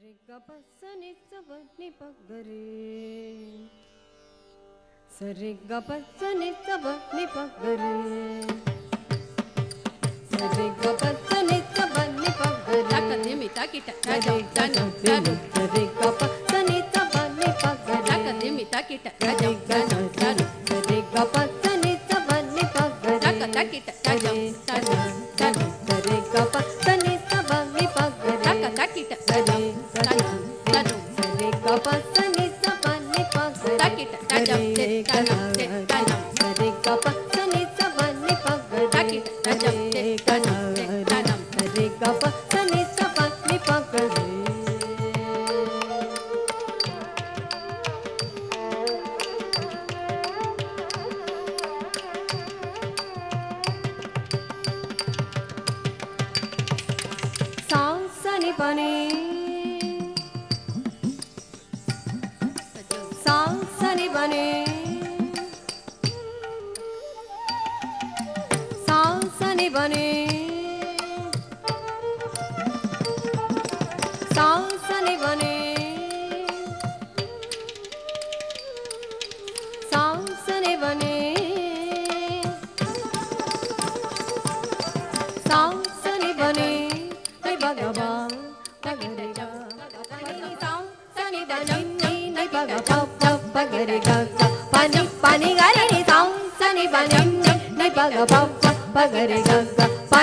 Re ga pa sa ni sa pa ni pa ga re. Sa re ga pa sa ni sa pa ni pa ga re. Sa re ga pa sa ni sa pa ni pa ga re. Ta ka de mi ta ki ta Sa re ga pa sa ni sa pa ni pa ga re. ta ka de mi ta ki ta Sa re ga pa sa ni sa pa ni pa ga re. ta ka ta ki ta Sa re ga pa sa ni sa pa ni pa ga re. ta ka ta ki ta Sa re ga pa sa ni sa pa ni pa ga re. ta ki ta ta jam te ta nam te ta nam Sa re ga pa sa ni sa pa ni pa ga re. ta ki ta ta jam te ta nam te ta nam Sa re ga pa sa ni sa pa ni pa ga re. Sa sa ni pa ni. Sa sa ni pa ni. Sa sa ni pa ni. Sa sa ni pa ni. Sa sa ni pa ni. Sa sa ni pa ni. Nay ba ga ba. Ba ga re ga. Sa sa ni pa ni. Nay ba ga ba. Ba ga re ga. Pa ni ga re ni. Sa sa ni pa ni. Nay ba ga ba. Ba ga re ga. Pa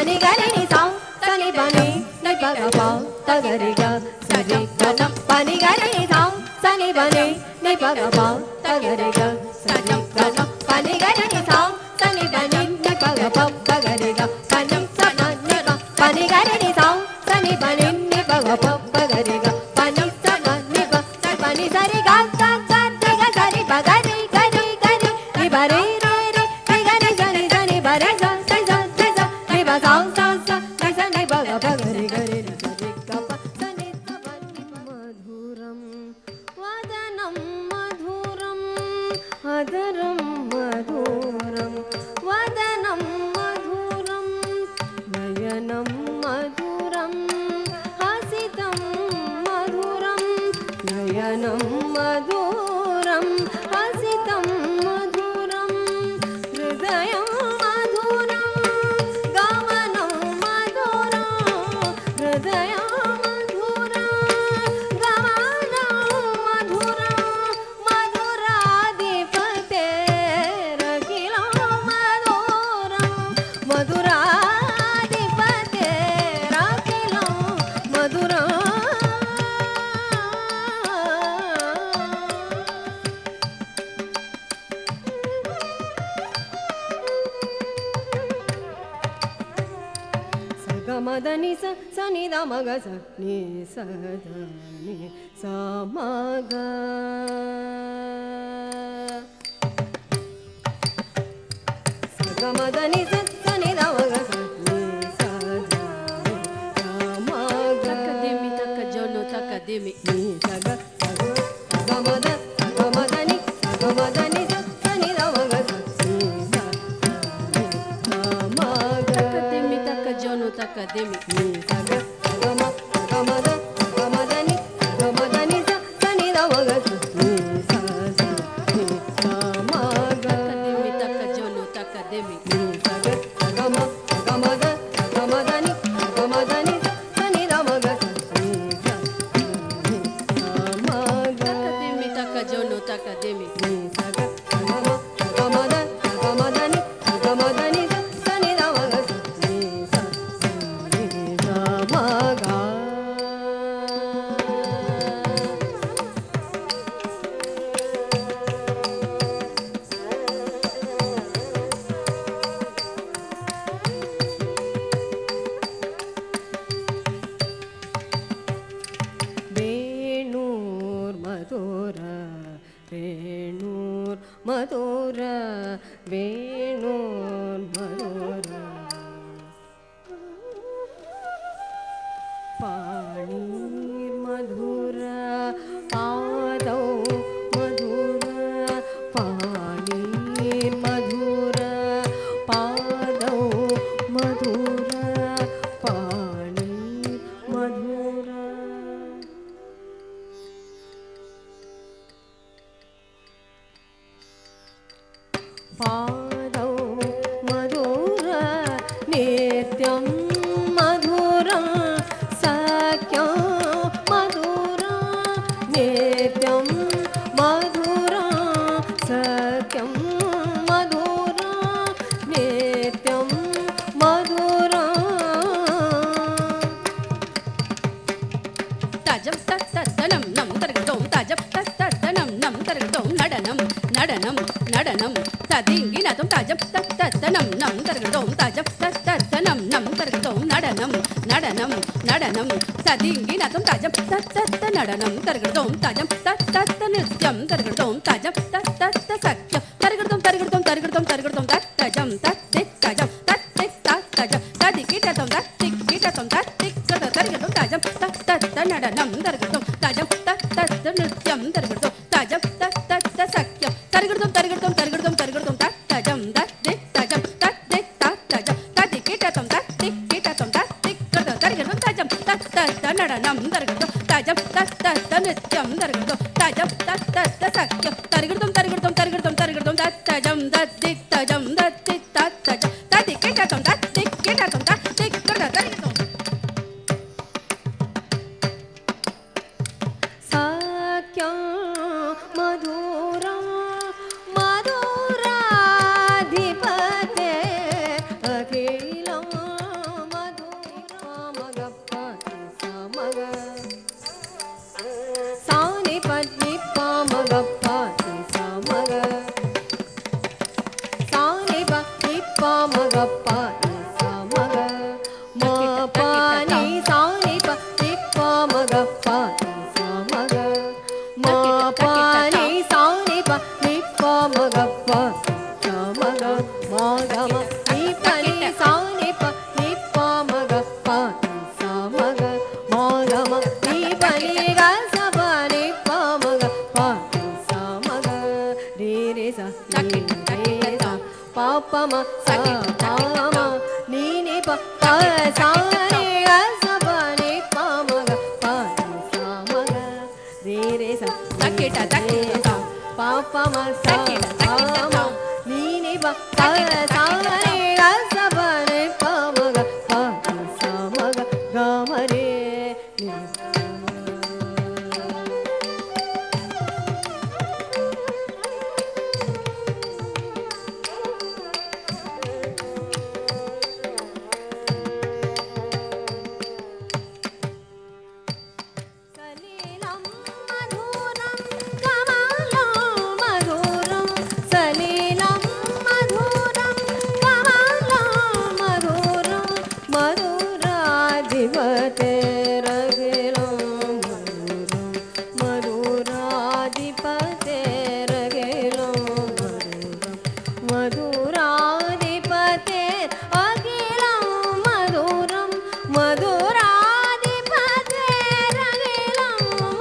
ni ga re ni. Sa sa ni pa ni. Nay ba ga ba. Ta ga re ga. Sa re ga na. Pa ni ga re ni. Sa sa ni pa ni. Nay ba ga ba. Ta ga re ga. Sa re ga na. Pa ni ga re ni. Sa sa ni pa ni. Nay ba ga ba. Ta ga re ga. Pa ni sa na ni ba. Pa ni ga re ni. Sa sa ni pa ni. Nay ba ga ba. Ta ga re ga. Pa ni sa na ni ba. Pa ni sa re ga ga ga re ga sa re ba ga re ga re ga re. Ni ba re re re. Ni ga re sa ni sa ni ba re sa sa sa sa sa. Ni ba sa sa sa. Ni sa ni ba ga ba ga re ga re. Sa re ga pa sa ni sa pa ni pa. Madhuram vadanam madhuram adaram madhuram vadanam madhuram nayanam madhuram hasitam madhuram nayanam madhuram hasitam madhuram hridayam madhuram gamanam madhuram hridayam madhuram gamanam madhuram madhuradipate rakilam madhuram madhuradipate rakilam madhuram Sagamada ni sa ni da ma ga sa ni sa da ni sa ma ga. Sagamada ni sa ni da ma ga sa ni sa da ni sa ma ga. ta ka de mi ta ka jono ta ka de mi Ni sa ga sagamada ni sa ni da ma ga sa ni sa da ni sa ma ga. ta ka de mi ta ka jono ta ka de mi Ni sa ga sagama ni sa ni da ma ga sa ni sa ni sa ma ga. ta ka de mi ta ka jono ta ka de mi Ni sa ga sagama ni sa ni da ma ga sa ni sa ni sa ma ga. ta ka de mi ta ka jono ta ka de mi Ni sa ga sagama ni sa ni da ma ga sa ni sa ni sa ma ga. Venur ಮಧುರ ವೇಣೂರ್ ಮಧುರ ವೇಣೂರ್ ಮಧುರ ಪಾಣೀರ್ ಮಧುರ ಪಾದೌ ಮಧುರ ಪಾಣೀರ್ ಮಧುರ ಪಾದೌ ಮಧುರ ಪಾಣೀರ್ ಮಧುರ पादौ मधुर नित्यं मधुरं सख्यं मधुरं नित्यं मधुरं सख्यं मधुरं नित्यं मधुरं ताजं तत्तनं नं तरगडों ताजं तत्तनं नं तरगडों நடனம் நடனம் நடனம் ததிங்கினதும் தாஜம் தத்தனம் நம் தரகடோம் தாஜம் தத்தனம் நம் தரகடோம் நடனம் நடனம் நடனம் ததிங்கினதும் தாஜம் தத்த நடனம் தரகடோம் தாஜம் தத்த நித்யம் தரகடோம் தாஜம் தத்த சக்யம் தரகடோம் தரகடோம் தரகடோம் தரகடோம் தத்தஜம் தத்தி தஜம் தத்தி தத்தஜம் ததிகிடதம் தத்திகிடதம் தத்திகட தரகடோம் தாஜம் தத்த நடனம் தரகடோம் தாஜம் தத்த நித்யம் தரகடோம் தாஜம் தத்த சக்யம் தரகடோம் தரகடோம் தரகடோம் தரகடோம் தத்தஜம் தத்தி தஜம் தத்தி தத்தஜம் ததிகிடதம் தத்திகிடதம் தத்திகட தரகடோம் தாஜம் தத்த நடனம் தரகடோம் தாஜம் தத்த நித்யம் தரகடோம் தாஜம் தத்த சக்யம் தரகடோம் தரகடோம் தரகடோம் தரகடோம் தத்தஜம் தத்தி தஜம் தத்தி தத்தஜம் ததிகிடதம் தத்திகிடதம் தத்திகட தரகடோம் सख्यं मधुरं मधुराधिपते अखिलं मधुरामगपति समग सानिपद्निपमगपति समग सानिपद्निपमगपति समग मपानि सानिपद्निपमगपति समग मपानि सानिपद्निपमगपति समग मगम निपनि सानिपद्निपमगपति समग मगम निपनि गसपनिपमगपति समग रे रे सा रे सा पापम सा पाम नी नि प सा रे गसपनिपमगपति समग रे रे सा तकिटा तकिटा पापम सा पाम नी नि प सा रे गसपनिपमगपति समग गम रे नि सलीलं मधुरं कमलं मधुरं सलीलं मधुरं कमलं मधुरं मधुराधिपतेरखिलं मधुरं मधुराधिपतेरखिलं मधुरं मधुराधिपतेरखिलं मधुरं मधुराधिपतेरखिलं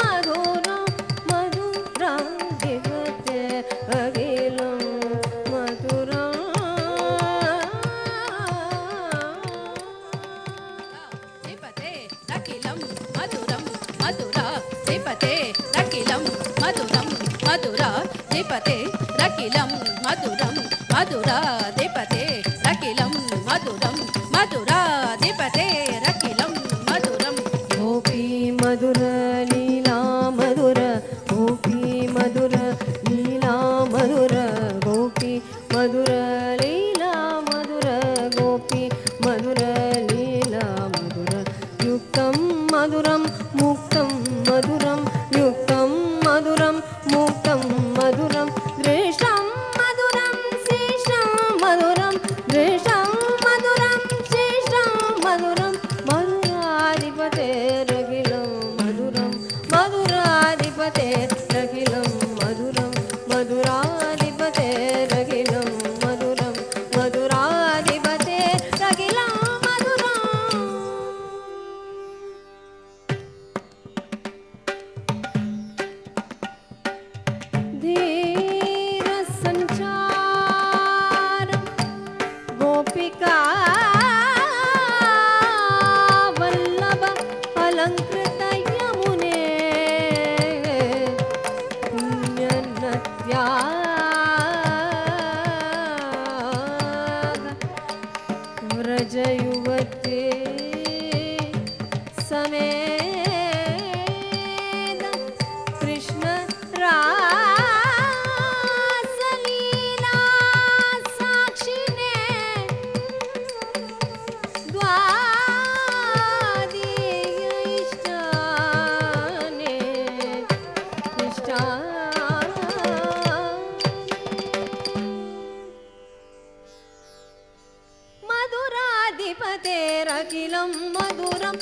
मधुरं मधुराधिपतेरखिलं मधुरं दीपते रकिलं मधुरं मधुरा दीपते रकिलं मधुरं मधुरा दीपते रकिलं मधुरं मधुरा दीपते रकिलं मधुरं मधुरा दीपते रकिलं मधुरं गोपी मधुर लीला मधुर गोपी मधुर लीला मधुर गोपी मधुर लीला मधुर गोपी मधुर लीला मधुर युक्तं मधुरं मुक्तं मधुरं युक्तं मधुरं मुक्तं मधुरं दृष्टं मधुरं शिष्टं मधुरं दृष्टं मधुरं शिष्टं मधुरं मधुराधिपतेरखिलं मधुरं मधुराधिपतेरखिलं मधुरं मधुराधिपतेरखिलं मधुरं मधुराधिपतेरखिलं मधुरं धीरसञ्चार गोपिका वल्लभ अलङ्कृत यमुने पुण्यनद्या व्रजयुवते समेत कृष्ण रासलीला साक्षिणे द्वादीयैष्ठाने मधुराधिपतेरखिलं मधुरं